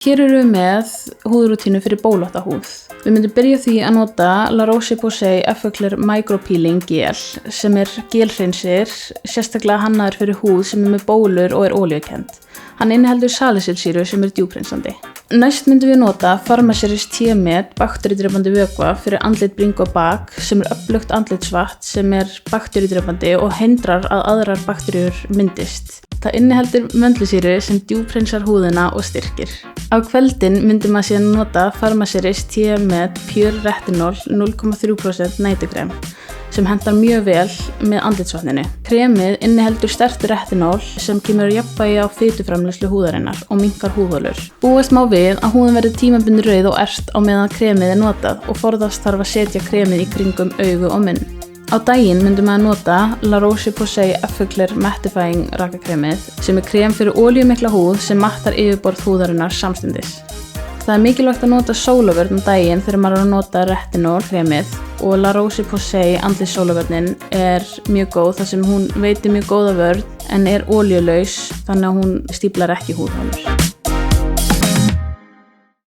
Hér eru við með húðrútínu fyrir bólótta húð. Við myndum byrja á því að nota La Roche-Posay Effeclar Micropeeling Gel sem gelhreinsir, sérstaklega hannaður fyrir húð sem með bólur og olíukennd. Hann inniheldur salicylsýru sem djúphreinsandi. Næst myndum við nota Pharmaceutical T-Med bakteríudrepandi vökva fyrir andlit, bringu og bak sem öflugt andlitsvatn sem bakteríudrepandi og hindrar að aðrar bakteríur myndist. Það inniheldur möndlusýru sem djúphreinsar húðina og styrkir. Á kveldin myndum maður síðan nota Pharmaceutical T-Med Pure Retinol 0,3% nætukrem sem hentar mjög vel með andlitsvatninu. Kremið inniheldur sterkt retinol sem kemur jafnvægi á fituframleiðslu húðarinnar og minnkar húðholur. Búast má við að húðin verði tímabundin rauð og ert á meðan kremið notað og forðast þarf að setja kremið í kringum augu og munn. Á daginn myndum maður nota La Roche-Posay Effeclar Mattifying rakakremið sem krem fyrir olíumikla húð sem mattar yfirborð húðarinnar samstundis. Það mikilvægt að nota sólavörn á daginn þegar maður að nota retinol kremið og La Roche-Posay andlitssólavörnin mjög góð þar sem hún veitir mjög góða vörn en olíulaus þannig að hún stíflar ekki húðholur.